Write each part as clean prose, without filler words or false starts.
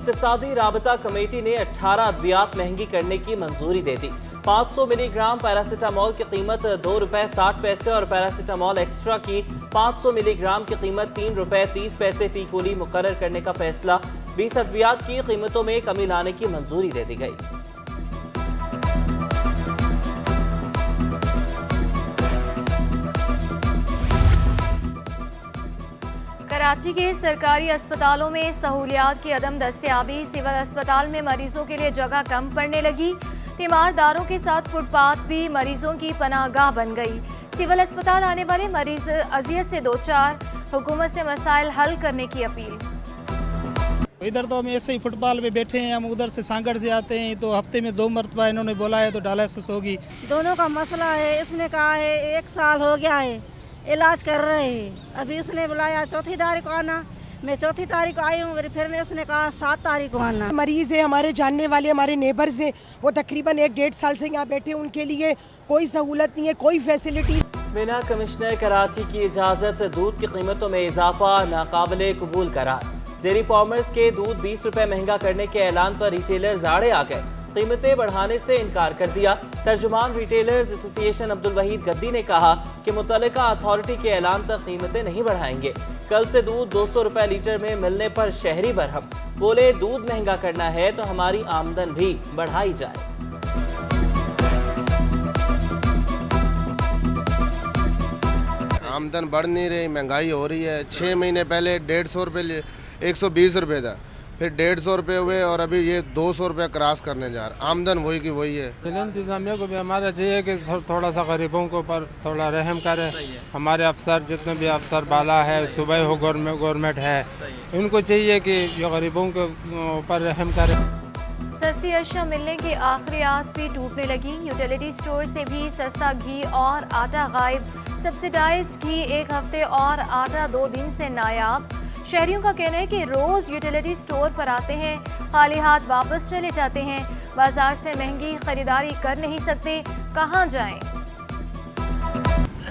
इक्तिसादी राबता कमेटी ने 18 अद्वियात महंगी करने की मंजूरी दे दी। 500 मिलीग्राम पैरासिटामोल की कीमत ₹2.60 और पैरासिटामोल एक्स्ट्रा की 500 मिलीग्राम की कीमत ₹3.30 फी गोली मुकर्रर करने का फैसला। 20 अद्वियात की कीमतों में कमी लाने की मंजूरी दे दी गई। कराची के सरकारी अस्पतालों में सहूलियात की अदम दस्तयाबी, सिविल अस्पताल में मरीजों के लिए जगह कम पड़ने लगी। तीमारदारों के साथ फुटपाथ भी मरीजों की पनाहगाह बन गई। सिविल अस्पताल आने वाले मरीज अजियत से दो चार, हुकूमत से मसाइल हल करने की अपील। इधर तो हम ऐसे ही फुटपाथ पे बैठे हैं, हम उधर से सांगड़ से आते हैं तो हफ्ते में 2 मरतबा इन्होंने बोला है तो डायलिसिस होगी। दोनों का मसला है, इसने कहा है 1 साल हो गया है इलाज कर रहे हैं, अभी उसने बुलाया 4 तारीख को आना, मैं 4 तारीख को आई हूँ, फिर उसने कहा 7 तारीख को आना। मरीज़ है हमारे जानने वाले, हमारे नेबर्स हैं, वो तकरीबन 1-1.5 साल से यहाँ बैठे, उनके लिए कोई सहूलत नहीं है, कोई फैसिलिटी। बिना कमिश्नर कराची की इजाज़त दूध की कीमतों में इजाफा नाकाबिले कबूल करार। डेयरी फार्मर्स के दूध 20 रुपए महंगा करने के ऐलान पर रिटेलर्स आड़े आ गए, कीमतें बढ़ाने से इनकार कर दिया। तर्जुमान रिटेलर्स एसोसिएशन अब्दुल वहीद गद्दी ने कहा कि मुतल्लिका अथॉरिटी के ऐलान तक कीमतें नहीं बढ़ाएंगे। कल से दूध 200 रुपए लीटर में मिलने पर शहरी बरहम, बोले दूध महंगा करना है तो हमारी आमदन भी बढ़ाई जाए। आमदन बढ़ नहीं रही, महंगाई हो रही है। 6 महीने पहले 150 रुपये 120 रुपये था, फिर 150 रुपये हुए और अभी ये 200 रुपये क्रॉस करने जा रहा। आमदन वही की वही है। इंतजामिया को भी हमारा चाहिए कि थोड़ा सा गरीबों के ऊपर थोड़ा रहम करे। हमारे अफसर जितने भी अफसर बाला है, सुबह हो गवर्नमेंट है, इनको चाहिए कि ये गरीबों के ऊपर रहम करे। सस्ती अशिया मिलने की आखिरी आस भी टूटने लगी। यूटिलिटी स्टोर से भी सस्ता घी और आटा गायब। सब्सिडाइज्ड घी 1 हफ्ते और आटा 2 दिन से नायाब। शहरियों का कहना है कि रोज यूटिलिटी स्टोर पर आते हैं, खाली हाथ वापस चले जाते हैं। बाजार से महंगी खरीदारी कर नहीं सकते, कहाँ जाएं?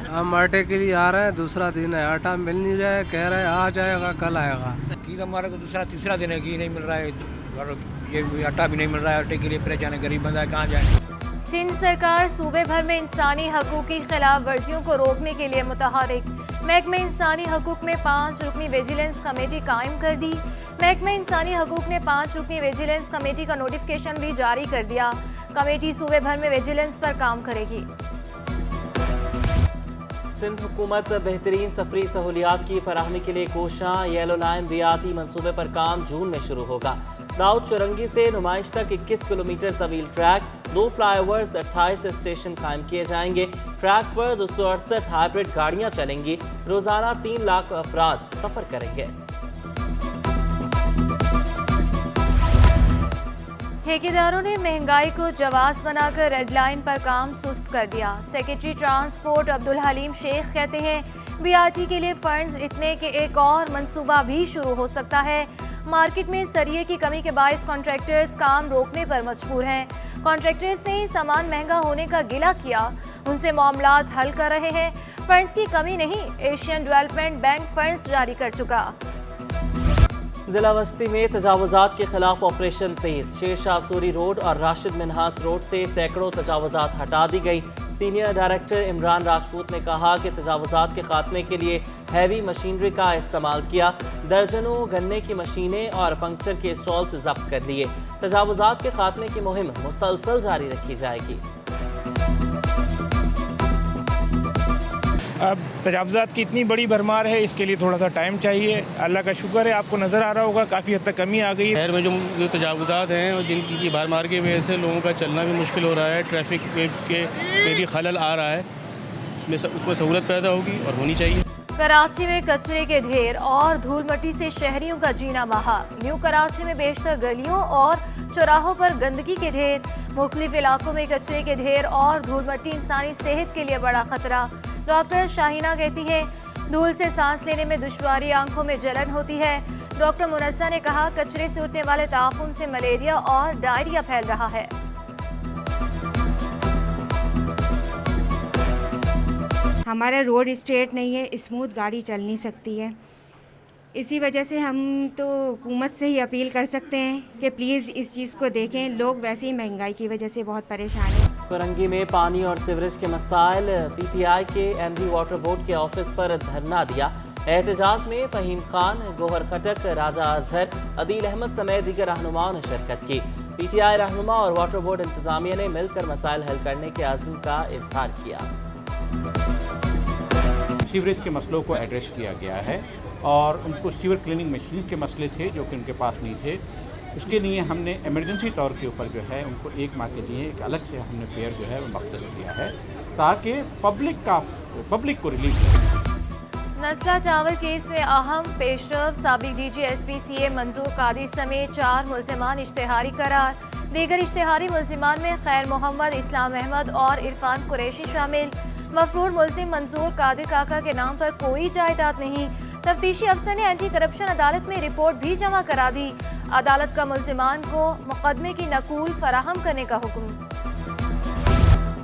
हम आटे के लिए आ रहे हैं, दूसरा दिन है, आटा मिल नहीं रहा है, कह रहे हैं आ जाएगा कल आएगा। घी हमारे को दूसरा तीसरा दिन है, घी नहीं मिल रहा है और ये आटा भी नहीं मिल रहा है। आटे के लिए परेशान है, गरीब बंदा है, कहाँ जाए। सिंध सरकार सूबे भर में इंसानी हकूक की खिलाफ वर्जियों को रोकने के लिए मुतहरिक। महकमे इंसानी हकूक में 5 रुकनी विजिलेंस कमेटी कायम कर दी। महकमे इंसानी हकूक ने 5 रुकनी विजिलेंस कमेटी का नोटिफिकेशन भी जारी कर दिया। कमेटी सूबे भर में विजिलेंस पर काम करेगी। सिंध हुकूमत बेहतरीन सफरी सहूलियात की फराहमी के लिए कोशां। येलो लाइन रियाती मंसूबे पर काम जून में शुरू होगा। दाऊद चुरंगी से नुमाइश तक 21 किलोमीटर तवील ट्रैक, 2 फ्लाईओवर्स, 28 स्टेशन कायम किए जाएंगे। ट्रैक पर 268 हाइब्रिड गाड़ियां चलेंगी। रोजाना 3 लाख अफराद सफर करेंगे। ठेकेदारों ने महंगाई को जवाब बनाकर रेड लाइन पर काम सुस्त कर दिया। सेक्रेटरी ट्रांसपोर्ट अब्दुल हलीम शेख कहते हैं बीआरटी के लिए फंड्स इतने कि एक और मंसूबा भी शुरू हो सकता है। मार्केट में सरिये की कमी के बायस कॉन्ट्रैक्टर्स काम रोकने पर मजबूर हैं। कॉन्ट्रैक्टर्स ने सामान महंगा होने का गिला किया, उनसे मामलात हल कर रहे हैं। फंड्स की कमी नहीं, एशियन डेवलपमेंट बैंक फंड्स जारी कर चुका। जिला वस्ती में तजावुजात के खिलाफ ऑपरेशन तेज। शेरशाह सूरी रोड और राशिद मिन्हास रोड से सैकड़ों तजावुजात हटा दी गई। सीनियर डायरेक्टर इमरान राजपूत ने कहा कि तजावुजात के खात्मे के लिए हैवी मशीनरी का इस्तेमाल किया। दर्जनों गन्ने की मशीनें और पंक्चर के स्टॉल्स जब्त कर लिए। तजावुजात के खात्मे की मुहिम मुसलसल जारी रखी जाएगी। अब तजावुजात की इतनी बड़ी भरमार है, इसके लिए थोड़ा सा टाइम चाहिए। अल्लाह का शुक्र है, आपको नज़र आ रहा होगा काफ़ी हद तक कमी आ गई। शहर में जो तजावुजात हैं और जिनकी भरमार की वजह से लोगों का चलना भी मुश्किल हो रहा है, ट्रैफिक पे भी खलल आ रहा है, उसमें सहूलत पैदा होगी और होनी चाहिए। कराची में कचरे के ढेर और धूल मट्टी से शहरियों का जीना बहा। न्यू कराची में बेशतर गलियों और चौराहों पर गंदगी के ढेर। मुख्तलिफ इलाकों में कचरे के ढेर और धूल मट्टी इंसानी सेहत के लिए बड़ा खतरा। डॉक्टर शाहीना कहती है धूल से सांस लेने में दुश्वारी, आंखों में जलन होती है। डॉक्टर मुनस्सा ने कहा कचरे से उठने वाले ताफून से मलेरिया और डायरिया फैल रहा है। हमारा रोड स्ट्रेट नहीं है, स्मूथ गाड़ी चल नहीं सकती है। इसी वजह से हम तो हुकूमत से ही अपील कर सकते हैं कि प्लीज़ इस चीज़ को देखें। लोग वैसे ही महंगाई की वजह से बहुत परेशान हैं। फरंगी में पानी और सीवरेज के मसाइल, पीटीआई के एमडी वाटर बोर्ड के ऑफिस पर धरना दिया। एहतजाज में फहीम खान, गोहर खटक, राजा अजहर, अदील अहमद समेत दीगर रहनुमाओं ने शिरकत की। पीटीआई रहनुमा और वाटर बोर्ड इंतजामिया ने मिलकर मसाइल हल करने के आज़म का इजहार किया। सीवरेज के मसलों को एड्रेस किया गया है और उनको सीवर क्लीनिंग मशीन के मसले थे जो कि उनके पास नहीं थे। उसके लिए हमने इमरजेंसी तौर के ऊपर जो है उनको 1 माह के लिए एक अलग से हमने पेयर जो है वो मख्तस किया है ताकि पब्लिक को रिलीफ मिले। नस्ला चावल केस में अहम पेशरफ, साबिक डीजी SPCA मंजूर कादिर समेत 4 मुल्जिमान इश्तिहारी करार। दीगर इश्तिहारी मुल्जिमान में खैर मोहम्मद, इस्लाम अहमद और इरफान कुरैशी शामिल। मफरूर मुल्जिम मंजूर कादिर काका के नाम पर कोई जायदाद नहीं। तफ्तीशी अफसर ने एंटी करप्शन अदालत में रिपोर्ट भी जमा करा दी। अदालत का मुल्जिमान को मुकदमे की नकूल फराहम करने का हुक्म।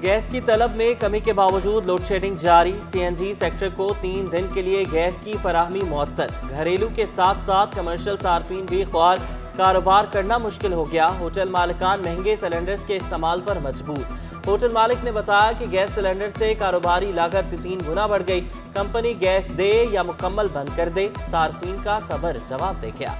गैस की तलब में कमी के बावजूद लोड शेडिंग जारी। CNG सेक्टर को 3 दिन के लिए गैस की फराहमी मुअत्तल। घरेलू के साथ साथ कमर्शियल सार्फिन भी ख्वार कारोबार करना मुश्किल हो गया। होटल मालिकान महंगे सिलेंडर्स के इस्तेमाल पर मजबूर। होटल मालिक ने बताया कि गैस सिलेंडर से कारोबारी लागत 3 गुना बढ़ गई। कंपनी गैस दे या मुकम्मल बंद कर दे, सार्फिन का सबर जवाब दे गया।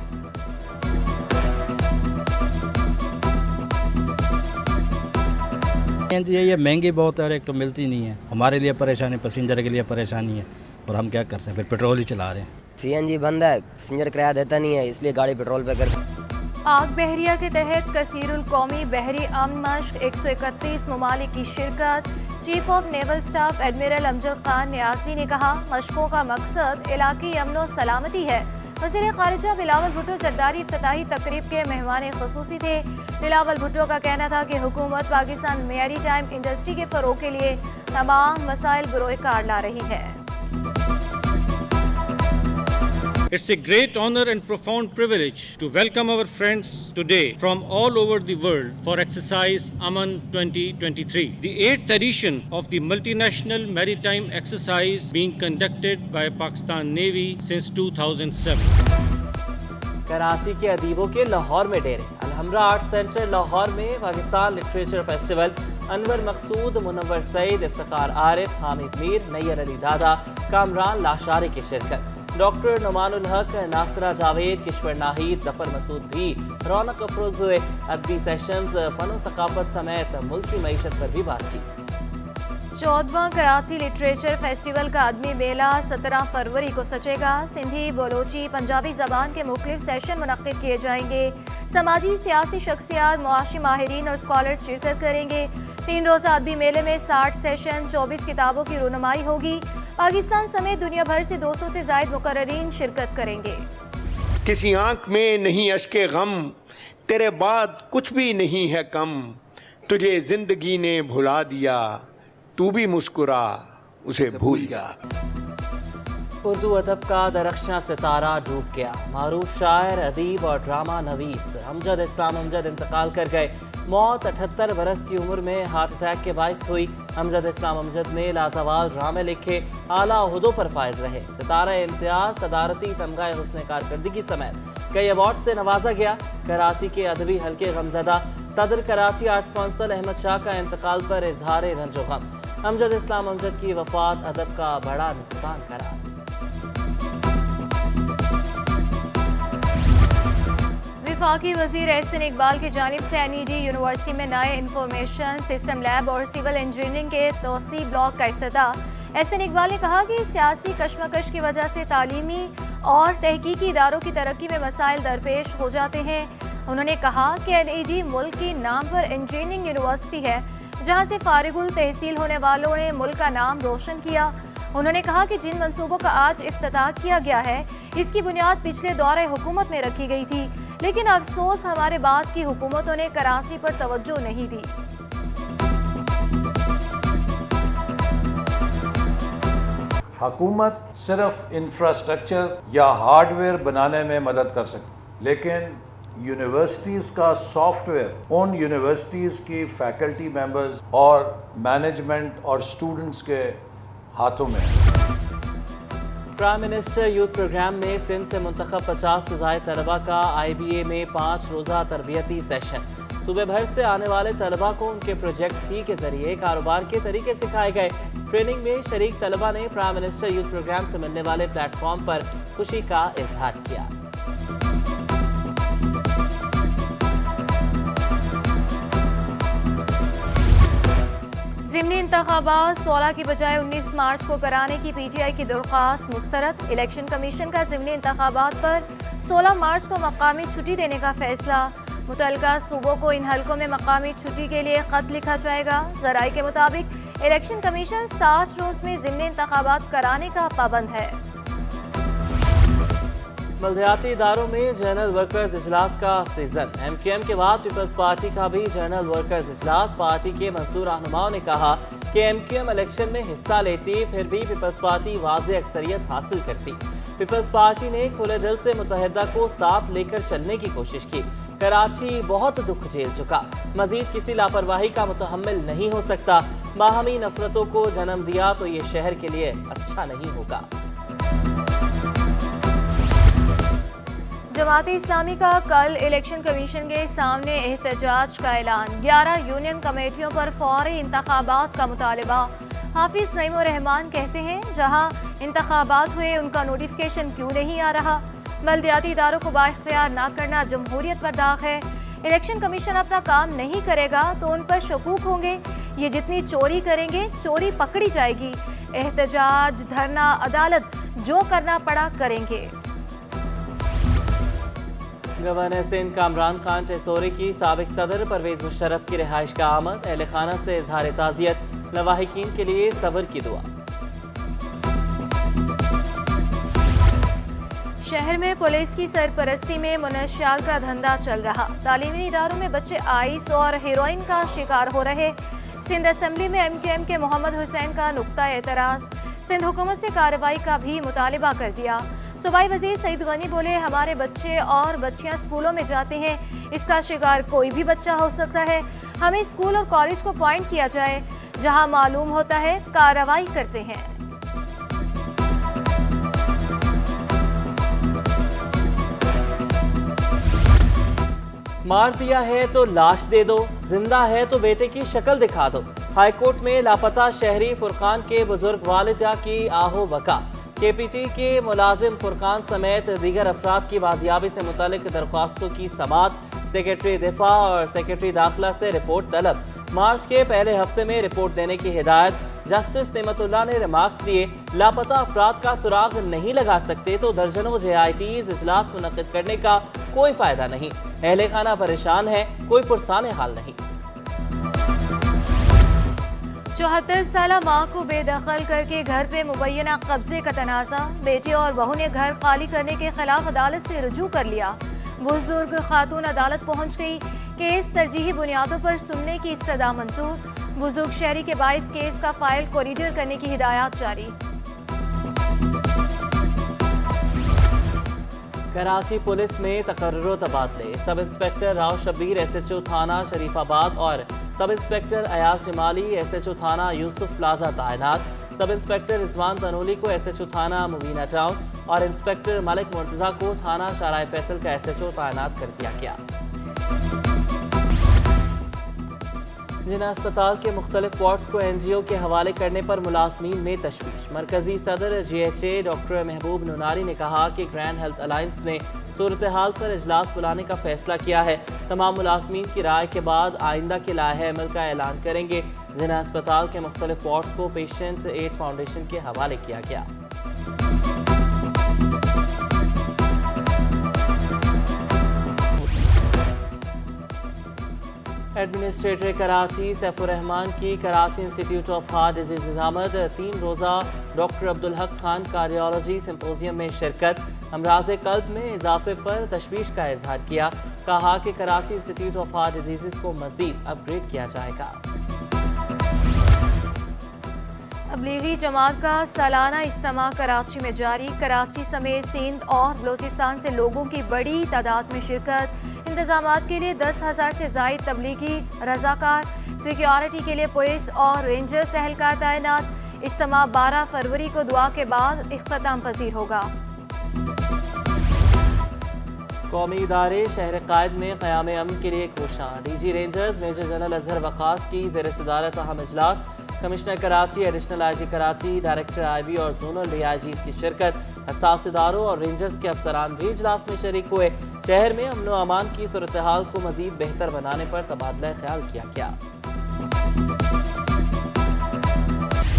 ये महंगी बहुत है और एक तो मिलती नहीं है। हमारे लिए परेशानी, पैसेंजर के लिए परेशानी है और हम क्या कर सकते हैं, फिर पेट्रोल ही चला रहे हैं। CNG बंद है, पैसेंजर किराया देता नहीं है, इसलिए गाड़ी पेट्रोल पे कर। आग बहरिया के तहत कसीरुल कौमी बहरी अमन मश्क, 131 ममालिक की शिरकत। Chief of naval staff admiral Amjad Khan न्यासी ने कहा, मशकों का मकसद इलाकी अमन व सलामती है। वज़ीर ख़ारिजा बिलावल भुट्टो ज़रदारी इफ्तिताही तकरीब के मेहमान ख़ुसूसी थे। बिलावल भुट्टो का कहना था कि हुकूमत पाकिस्तान मैरी टाइम इंडस्ट्री के फ़रोग़ के लिए तमाम मसाइल बरोए कार ला रही है। It's a great honor and profound privilege to welcome our friends today from all over the world for exercise Aman 2023, the 8th edition of the multinational maritime exercise being conducted by Pakistan Navy since 2007. Karachi के अदीबों के लाहौर में डेरे। Alhamra art centre Lahore में Pakistan literature festival. Anwar मकसूद, मुनव्वर सईद, इफ्तिखार आरिफ, हामिद मीर, नैयर अली दादा, कामरान लाशारी की शिरकत। Doctor नुमानुल हक, नासरा जावेद, किश्वर नाहिद, जफर मसूद भी रौनक अफरोज हुए। अदबी सेशंस, फन व सकाफत समेत मुल्की मईशत पर भी बातचीत। 14वां कराची लिटरेचर फेस्टिवल का आदमी मेला 17 फरवरी को सचेगा। सिंधी, बलोची, पंजाबी ज़बान के मुख्तलिफ सेशन मुनक्किद किए जाएंगे। समाजी सियासी शख्सियात, मुआशी माहिरीन और स्कॉलर्स शिरकत करेंगे। 3 रोज़ा अदबी मेले में 60 सेशन, 24 किताबों की रुनमाई होगी। पाकिस्तान समेत दुनिया भर से 200 से ज़ायद मुकर्ररीन शिरकत करेंगे। किसी आंख में नहीं अश्के गम, तेरे बाद कुछ भी नहीं है कम, तुझे जिंदगी ने भुला दिया, तू भी मुस्कुरा उसे भूल जा। उर्दू अदब का दरख्शां सितारा डूब गया। मारूफ शायर, अदीब और ड्रामा नवीस अमजद इस्लाम अमजद इंतकाल कर गए। मौत 78 बरस की उम्र में हार्ट अटैक के बाइस हुई। अमजद इस्लाम अमजद ने लाजवाल ड्रामे लिखे, आला ओहदों पर फायज रहे। सितारा इम्तियाज, सदारती तमगा हुस्न कारकर्दगी समेत कई अवार्ड से नवाजा गया। कराची के अदबी हल्के गमजदा सदर कराची आर्ट्स कौंसिल अहमद शाह का इंतकाल पर इजहार रंजो गम। अमजद इस्लाम अमजद की वफात अदब का बड़ा नुकसान करार। वफाकी वज़ीर एहसन इकबाल की जानिब से NED यूनिवर्सिटी में नए इंफॉर्मेशन सिस्टम लैब और सिविल इंजीनियरिंग के तोसी ब्लॉक का इफ्तिताह। एहसन इकबाल ने कहा कि सियासी कशमकश की वजह से तालीमी और तहकीकी इदारों की तरक्की में मसाइल दरपेश हो जाते हैं। उन्होंने कहा कि NED मुल्क की नाम पर इंजीनियरिंग यूनिवर्सिटी है, जहाँ से फारिगुल तहसील होने वालों ने मुल्क का नाम रोशन किया। उन्होंने कहा कि जिन मंसूबों का आज इफ्तिताह किया गया है, इसकी बुनियाद पिछले दौरे हुकूमत में रखी गई थी, लेकिन अफसोस हमारे बाद की हुकूमतों ने कराची पर तवज्जो नहीं दी। हुकूमत सिर्फ इंफ्रास्ट्रक्चर या हार्डवेयर बनाने में मदद कर सकती, लेकिन यूनिवर्सिटीज़ का सॉफ्टवेयर उन यूनिवर्सिटीज़ की फैकल्टी मेंबर्स और मैनेजमेंट और स्टूडेंट्स के हाथों में है। پرائم منسٹر یوتھ پروگرام میں سندھ سے منتخب 50 سے زائد طلبہ کا IBA میں 5 روزہ تربیتی سیشن۔ صوبے بھر سے آنے والے طلبہ کو ان کے پروجیکٹ سی کے ذریعے کاروبار کے طریقے سکھائے گئے۔ ٹریننگ میں شریک طلبہ نے پرائم منسٹر یوتھ پروگرام سے ملنے والے پلیٹ فارم پر خوشی کا اظہار کیا۔ ضمنی انتخابات 16 کی بجائے 19 مارچ کو کرانے کی PTI کی درخواست مسترد۔ الیکشن کمیشن کا ضمنی انتخابات پر 16 مارچ کو مقامی چھٹی دینے کا فیصلہ۔ متعلقہ صوبوں کو ان حلقوں میں مقامی چھٹی کے لیے خط لکھا جائے گا۔ ذرائع کے مطابق الیکشن کمیشن 60 روز میں ضمنی انتخابات کرانے کا پابند ہے۔ بلدیاتی اداروں میں جنرل ورکرز اجلاس کا سیزن۔ MQM کے بعد پیپلز پارٹی کا بھی جنرل ورکرز اجلاس۔ پارٹی کے مزدور رہنماؤں نے کہا کہ MQM الیکشن میں حصہ لیتی پھر بھی پیپلز پارٹی واضح اکثریت حاصل کرتی۔ پیپلز پارٹی نے کھلے دل سے متحدہ کو ساتھ لے کر چلنے کی کوشش کی۔ کراچی بہت دکھ جھیل چکا، مزید کسی لاپرواہی کا متحمل نہیں ہو سکتا۔ باہمی نفرتوں کو جنم دیا تو یہ شہر کے لیے اچھا نہیں ہوگا۔ جماعت اسلامی کا کل الیکشن کمیشن کے سامنے احتجاج کا اعلان۔ 11 یونین کمیٹیوں پر فوری انتخابات کا مطالبہ۔ حافظ نعیم الرحمان کہتے ہیں جہاں انتخابات ہوئے ان کا نوٹیفکیشن کیوں نہیں آ رہا؟ بلدیاتی اداروں کو بااختیار نہ کرنا جمہوریت پر داغ ہے۔ الیکشن کمیشن اپنا کام نہیں کرے گا تو ان پر شکوک ہوں گے۔ یہ جتنی چوری کریں گے چوری پکڑی جائے گی۔ احتجاج، دھرنا، عدالت جو کرنا پڑا کریں گے۔ گورنر سندھ کامران خان ٹیسوری کی سابق صدر پرویز مشرف کی رہائش کا آمد۔ اہل خانہ سے اظہار تعزیت، لواحقین کے لیے صبر کی دعا۔ شہر میں پولیس کی سرپرستی میں منشیات کا دھندا چل رہا۔ تعلیمی اداروں میں بچے آئس اور ہیروئن کا شکار ہو رہے۔ سندھ اسمبلی میں MQM کے محمد حسین کا نقطہ اعتراض۔ سندھ حکومت سے کارروائی کا بھی مطالبہ کر دیا۔ صوبائی وزیر سعید غنی بولے ہمارے بچے اور بچیاں اسکولوں میں جاتے ہیں، اس کا شکار کوئی بھی بچہ ہو سکتا ہے۔ ہمیں اسکول اور کالج کو پوائنٹ کیا جائے، جہاں معلوم ہوتا ہے کارروائی کرتے ہیں۔ مار دیا ہے تو لاش دے دو، زندہ ہے تو بیٹے کی شکل دکھا دو۔ ہائی کورٹ میں لاپتہ شہری فرقان کے بزرگ والدہ کی آہو بکا۔ KPT کے ملازم فرقان سمیت دیگر افراد کی بازیابی سے متعلق درخواستوں کی سماعت۔ سیکرٹری دفاع اور سیکرٹری داخلہ سے رپورٹ طلب۔ مارچ کے پہلے ہفتے میں رپورٹ دینے کی ہدایت۔ جسٹس نعمت اللہ نے ریمارکس دیے لاپتہ افراد کا سراغ نہیں لگا سکتے تو درجنوں JITs اجلاس منعقد کرنے کا کوئی فائدہ نہیں۔ اہل خانہ پریشان ہے، کوئی پرسان حال نہیں۔ 74 سالہ ماں کو بے دخل کر کے گھر پہ مبینہ قبضے کا تنازع۔ بیٹے اور بہو نے گھر خالی کرنے کے خلاف عدالت سے رجوع کر لیا۔ بزرگ خاتون عدالت پہنچ گئی۔ کیس ترجیحی بنیادوں پر سننے کی استدعا منظور۔ بزرگ شہری کے باعث کیس کا فائل کوریڈر کرنے کی ہدایات جاری۔ کراچی پولیس میں تقرر و تبادلے۔ سب انسپکٹر راؤ شبیر SHO تھانہ شریف آباد اور سب انسپکٹر ایاز جمالی SHO تھانہ یوسف پلازا تعینات۔ سب انسپکٹر رضوان تنولی کو SHO تھانہ مبینہ ٹاؤن اور انسپکٹر ملک مرتضیٰ کو تھانہ شارع فیصل کا SHO تعینات کر دیا گیا۔ جناح اسپتال کے مختلف وارڈز کو NGO کے حوالے کرنے پر ملازمین میں تشویش۔ مرکزی صدر GHA ڈاکٹر محبوب نوناری نے کہا کہ گرینڈ ہیلتھ الائنس نے صورتحال پر اجلاس بلانے کا فیصلہ کیا ہے۔ تمام ملازمین کی رائے کے بعد آئندہ کے لائحہ عمل کا اعلان کریں گے۔ جناح اسپتال کے مختلف وارڈز کو پیشنٹ ایڈ فاؤنڈیشن کے حوالے کیا گیا۔ ایڈمنسٹریٹر کراچی سیف الرحمان کی Karachi institute of heart disease آمد۔ 3 روزہ doctor Abdul Haq Khan cardiology symposium میں شرکت۔ امراض قلب میں اضافے پر تشویش کا اظہار کیا۔ کہا کہ Karachi institute of heart disease کو مزید اپ گریڈ کیا جائے گا۔ تبلیغی جماعت کا سالانہ اجتماع کراچی میں جاری۔ کراچی سمیت سندھ اور بلوچستان سے لوگوں کی بڑی تعداد میں شرکت۔ انتظامات کے لیے 10,000 سے زائد تبلیغی رضاکار۔ سیکیورٹی کے لیے پولیس اور رینجرز اہلکار تعینات۔ इज्तिमा 12 फरवरी को दुआ के बाद इख्तिताम पजीर होगा। कौमी इदारे शहर कायद में क़याम अमन के लिए कोशां। DG rangers major general Azhar Waqas की ज़ेर सदारत अहम इजलास। Commissioner Karachi, additional IG Karachi, director IB और जोनल DIGs की शिरकत। हसास इदारों और रेंजर्स के अफसरान भी इजलास में शरीक हुए। शहर में अमन व अमान की सूरत हाल को मजीद बेहतर बनाने पर तबादला ख्याल किया गया।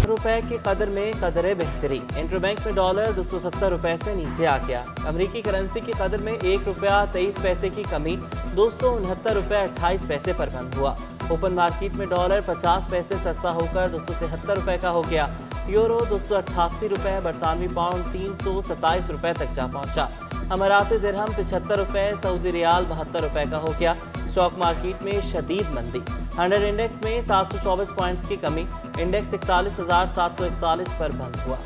रुपए की कदर में कदर बेहतरी। इंटरबैंक में डॉलर 270 रुपए से नीचे आ गया। अमरीकी करेंसी की कदर में 1 रुपया 23 पैसे की कमी 269 रुपये 28 पैसे पर बंद हुआ। ओपन मार्केट में डॉलर 50 पैसे सस्ता होकर 273 रुपए का हो गया। यूरो 288 रुपए, बरतानवी पाउंड 327 रुपए तक जा पहुंचा। अमाराती दिरहम 75 रुपए, सऊदी रियाल 72 रुपए का हो गया। स्टॉक मार्केट में शदीद मंदी। 100 इंडेक्स में 724 पॉइंट्स की कमी, इंडेक्स 41,741 पर बंद हुआ।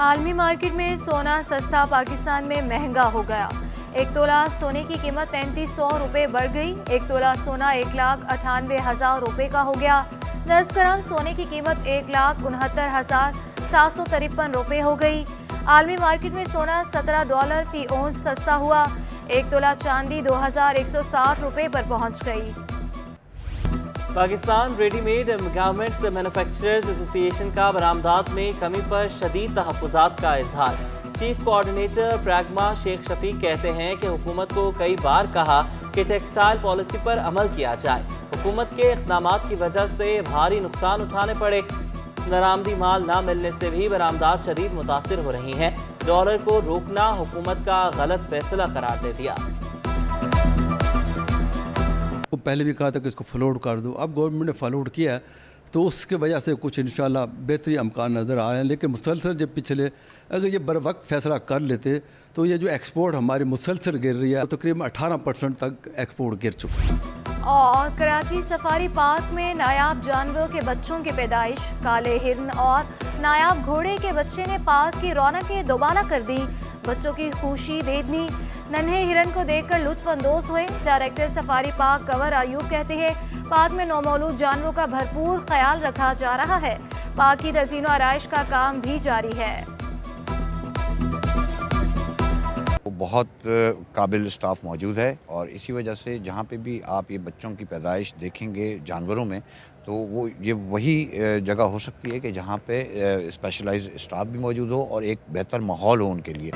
आलमी मार्केट में सोना सस्ता, पाकिस्तान में महंगा हो गया। 1 तोला सोने की कीमत 3300 रुपये बढ़ गई। 1 तोला सोना 1,98,000 रुपये का हो गया। 10 ग्राम सोने की कीमत 1,69,753 रुपये हो गई। आलमी मार्केट में सोना $17 फी औंस सस्ता हुआ। 1 तोला चांदी 2,160 रुपये पर पहुंच गई। Pakistan readymade garments manufacturers association का बरामदात में कमी पर शदीद तहफ़्फ़ुज़ात का इजहार। Chief coordinator Pragma Sheikh Shafiq कहते हैं कि हुकूमत को कई बार कहा कि टेक्सटाइल पॉलिसी पर अमल किया जाए। हुकूमत के इक़दामात की वजह से भारी नुकसान उठाने पड़े। दरामदी माल ना मिलने से भी बरामदात शदीद मुतासिर हो रही हैं। डॉलर को रोकना हुकूमत का गलत फैसला करार दे दिया। वो पहले भी कहा था कि इसको फॉलोड कर दो, अब गवर्नमेंट ने फॉलोड किया तो उसके वजह से कुछ इंशाल्लाह बेहतरी अमकान नज़र आ रहे हैं। लेकिन मुसलसल जब पिछले अगर ये बर वक्त फैसला कर लेते तो ये जो एक्सपोर्ट हमारी मुसलसल गिर रही है, तकरीबन 18% तक एक्सपोर्ट गिर चुका है। और कराची सफारी पार्क में नायाब जानवरों के बच्चों की पैदाइश। काले हिरन और नायाब घोड़े के बच्चे ने पार्क की रौनकें दोबारा कर दी। बच्चों की खुशी दे दी। नन्हे हिरन को देखकर लुत्फ अंदोज हुए। Director safari park Kanwar Ayub कहते हैं पार्क में नौमौलूद जानवरों का भरपूर ख्याल रखा जा रहा है। पार्क की तज़ीन व आराइश का काम भी जारी है। बहुत काबिल स्टाफ मौजूद है और इसी वजह से जहाँ पे भी आप ये बच्चों की पैदाइश देखेंगे जानवरों में तो वो ये वही जगह हो सकती है कि जहाँ पे स्पेशलाइज्ड स्टाफ भी मौजूद हो और एक बेहतर माहौल हो उनके लिए।